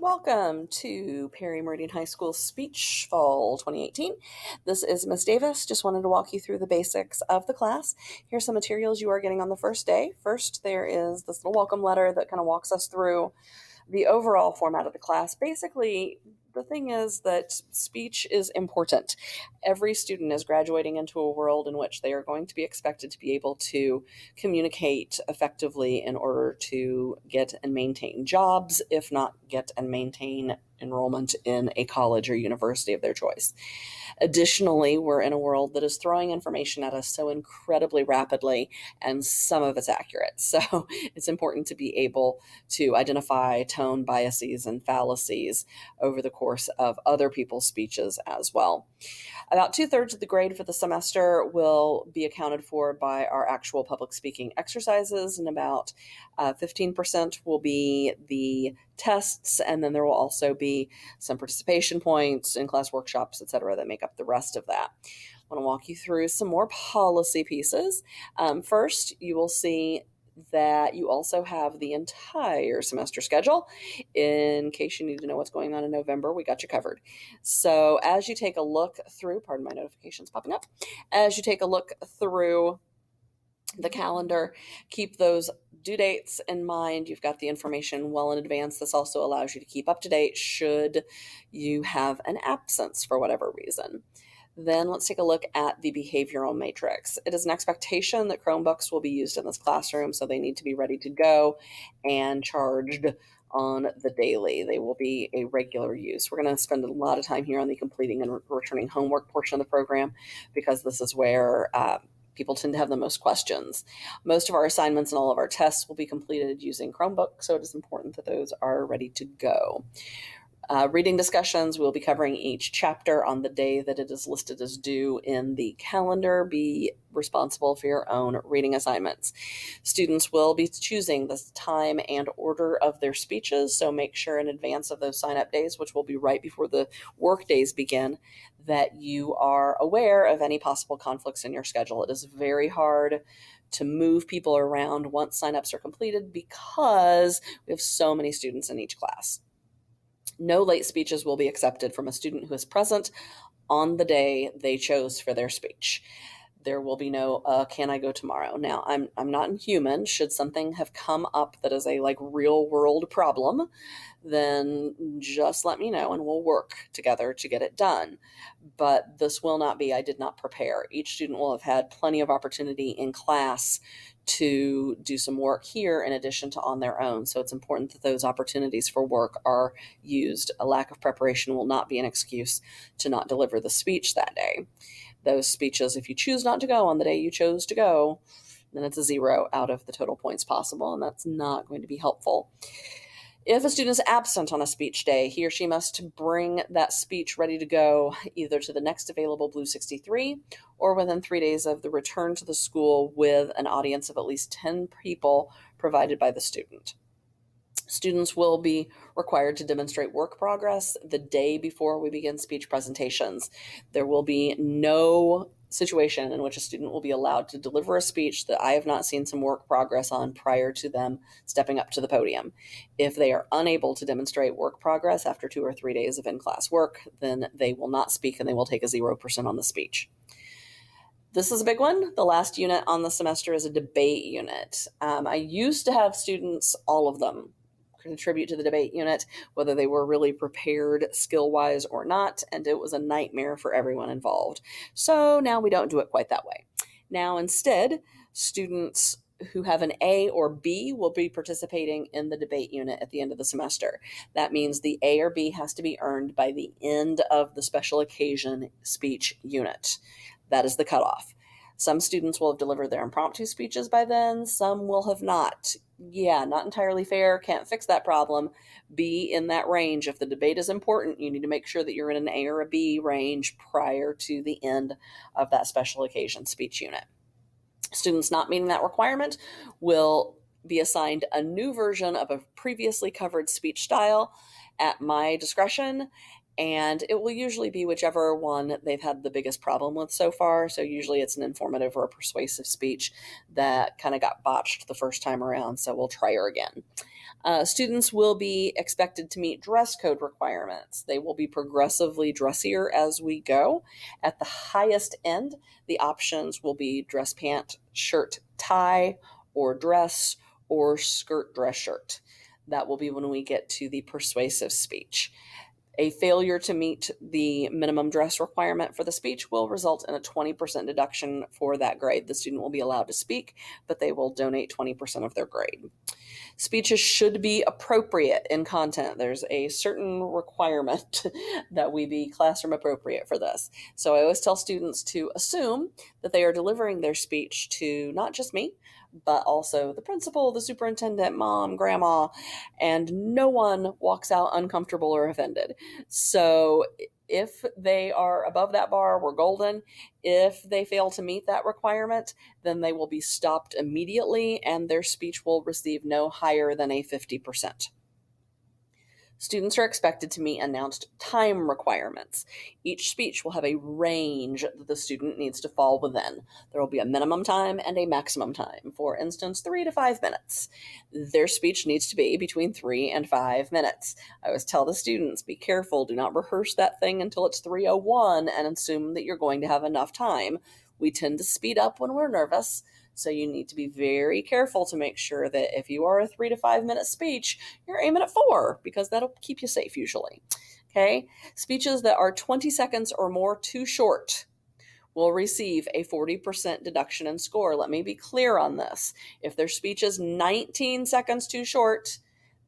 Welcome to Perry Meridian High School Speech Fall 2018. This is Miss Davis. Just wanted to walk you through the basics of the class. Here's some materials you are getting on the first day. First, there is this little welcome letter that kind of walks us through the overall format of the class. Basically, the thing is that speech is important. Every student is graduating into a world in which they are going to be expected to be able to communicate effectively in order to get and maintain jobs, if not get and maintain enrollment in a college or university of their choice. Additionally, we're in a world that is throwing information at us so incredibly rapidly, and some of it's accurate. So it's important to be able to identify tone biases and fallacies over the course of other people's speeches as well. About 2/3 of the grade for the semester will be accounted for by our actual public speaking exercises, and about 15% will be the tests, and then there will also be some participation points, in-class workshops, etc., that make up the rest of that. I want to walk you through some more policy pieces. First, you will see that you also have the entire semester schedule. In case you need to know what's going on in November, we got you covered. So as you take a look through, pardon my notifications popping up, as you take a look through the calendar, keep those due dates in mind. You've got the information well in advance. This also allows you to keep up to date should you have an absence for whatever reason. Then let's take a look at the behavioral matrix. It is an expectation that Chromebooks will be used in this classroom, so they need to be ready to go and charged on the daily. They will be a regular use. We're going to spend a lot of time here on the completing and returning homework portion of the program because this is where people tend to have the most questions. Most of our assignments and all of our tests will be completed using Chromebook, so it is important that those are ready to go. Reading discussions, we'll be covering each chapter on the day that it is listed as due in the calendar. Be responsible for your own reading assignments. Students will be choosing the time and order of their speeches, so make sure in advance of those sign-up days, which will be right before the work days begin, that you are aware of any possible conflicts in your schedule. It is very hard to move people around once sign-ups are completed because we have so many students in each class. No late speeches will be accepted from a student who is present on the day they chose for their speech. There will be no, can I go tomorrow? Now, I'm not inhuman. Should something have come up that is a real world problem, then just let me know and we'll work together to get it done. But this will not be, I did not prepare. Each student will have had plenty of opportunity in class to do some work here in addition to on their own. So it's important that those opportunities for work are used. A lack of preparation will not be an excuse to not deliver the speech that day. Those speeches, if you choose not to go on the day you chose to go, then it's a 0 out of the total points possible, and that's not going to be helpful. If a student is absent on a speech day, he or she must bring that speech ready to go either to the next available Blue 63 or within 3 days of the return to the school with an audience of at least 10 people provided by the student. Students will be required to demonstrate work progress the day before we begin speech presentations. There will be no situation in which a student will be allowed to deliver a speech that I have not seen some work progress on prior to them stepping up to the podium. If they are unable to demonstrate work progress after 2 or 3 days of in-class work, then they will not speak and they will take a 0% on the speech. This is a big one. The last unit on the semester is a debate unit. I used to have students, all of them, contribute to the debate unit, whether they were really prepared skill-wise or not, and it was a nightmare for everyone involved. So now we don't do it quite that way. Now instead, students who have an A or B will be participating in the debate unit at the end of the semester. That means the A or B has to be earned by the end of the special occasion speech unit. That is the cutoff. Some students will have delivered their impromptu speeches by then. Some will have not. Yeah, not entirely fair. Can't fix that problem. Be in that range. If the debate is important, you need to make sure that you're in an A or a B range prior to the end of that special occasion speech unit. Students not meeting that requirement will be assigned a new version of a previously covered speech style at my discretion, And it will usually be whichever one they've had the biggest problem with so far. So usually it's an informative or a persuasive speech that kind of got botched the first time around. So we'll try her again. Students will be expected to meet dress code requirements. They will be progressively dressier as we go. At the highest end, the options will be dress pant, shirt, tie, or dress, or skirt, dress, shirt. That will be when we get to the persuasive speech. A failure to meet the minimum dress requirement for the speech will result in a 20% deduction for that grade. The student will be allowed to speak, but they will donate 20% of their grade. Speeches should be appropriate in content. There's a certain requirement that we be classroom appropriate for this. So I always tell students to assume that they are delivering their speech to not just me, but also the principal, the superintendent, mom, grandma, and no one walks out uncomfortable or offended. So if they are above that bar, we're golden. If they fail to meet that requirement, then they will be stopped immediately and their speech will receive no higher than a 50%. Students are expected to meet announced time requirements. Each speech will have a range that the student needs to fall within. There will be a minimum time and a maximum time. For instance, 3 to 5 minutes. Their speech needs to be between 3 and 5 minutes. I always tell the students, be careful, do not rehearse that thing until it's 3:01 and assume that you're going to have enough time. We tend to speed up when we're nervous. So you need to be very careful to make sure that if you are a 3 to 5 minute speech, you're aiming at 4 because that'll keep you safe usually. Okay. Speeches that are 20 seconds or more too short will receive a 40% deduction in score. Let me be clear on this. If their speech is 19 seconds too short,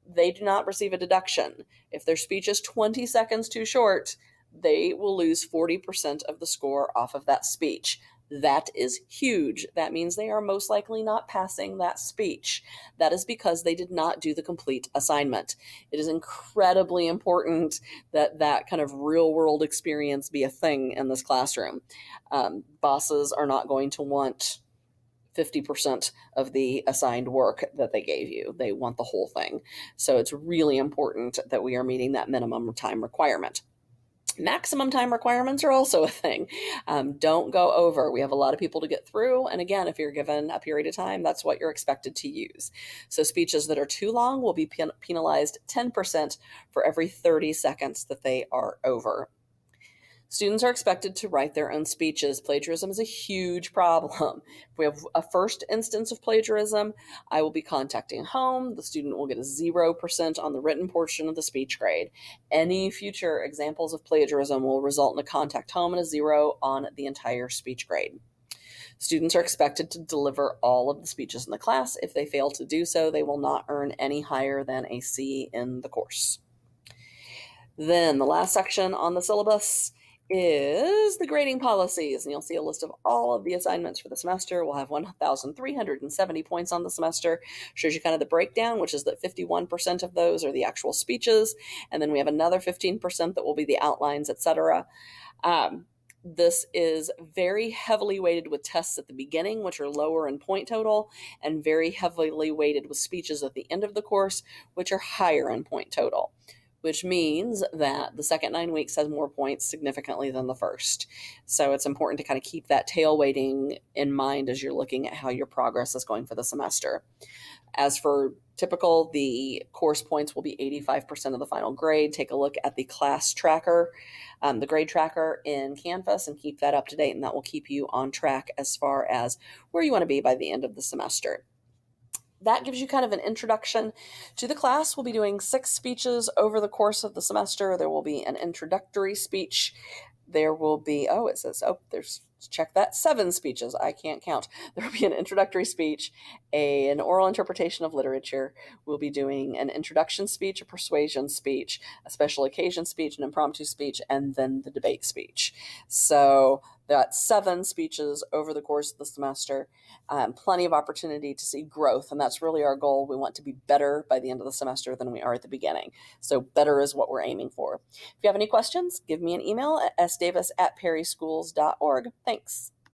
they do not receive a deduction. If their speech is 20 seconds too short, they will lose 40% of the score off of that speech. That is huge. That means they are most likely not passing that speech. That is because they did not do the complete assignment. It is incredibly important that that kind of real world experience be a thing in this classroom. Bosses are not going to want 50% of the assigned work that they gave you. They want the whole thing. So it's really important that we are meeting that minimum time requirement. Maximum time requirements are also a thing. Don't go over. We have a lot of people to get through. And again, if you're given a period of time, that's what you're expected to use. So speeches that are too long will be penalized 10% for every 30 seconds that they are over. Students are expected to write their own speeches. Plagiarism is a huge problem. If we have a first instance of plagiarism, I will be contacting home. The student will get a 0% on the written portion of the speech grade. Any future examples of plagiarism will result in a contact home and a 0 on the entire speech grade. Students are expected to deliver all of the speeches in the class. If they fail to do so, they will not earn any higher than a C in the course. Then the last section on the syllabus is the grading policies, and you'll see a list of all of the assignments for the semester. We'll have 1,370 points on the semester. Shows you kind of the breakdown, which is that 51% of those are the actual speeches, and then we have another 15% that will be the outlines, etc. This is very heavily weighted with tests at the beginning, which are lower in point total, and very heavily weighted with speeches at the end of the course, which are higher in point total, which means that the second 9 weeks has more points significantly than the first. So it's important to kind of keep that tail weighting in mind as you're looking at how your progress is going for the semester. As for typical, the course points will be 85% of the final grade. Take a look at the class tracker, the grade tracker in Canvas, and keep that up to date, and that will keep you on track as far as where you want to be by the end of the semester. That gives you kind of an introduction to the class. We'll be doing 6 speeches over the course of the semester. There will be an introductory speech. There will be, check that, 7 speeches. I can't count. There will be an introductory speech, an oral interpretation of literature. We'll be doing an introduction speech, a persuasion speech, a special occasion speech, an impromptu speech, and then the debate speech. So that's 7 speeches over the course of the semester. Plenty of opportunity to see growth, and that's really our goal. We want to be better by the end of the semester than we are at the beginning. So better is what we're aiming for. If you have any questions, give me an email at sdavis@perryschools.org. Thanks.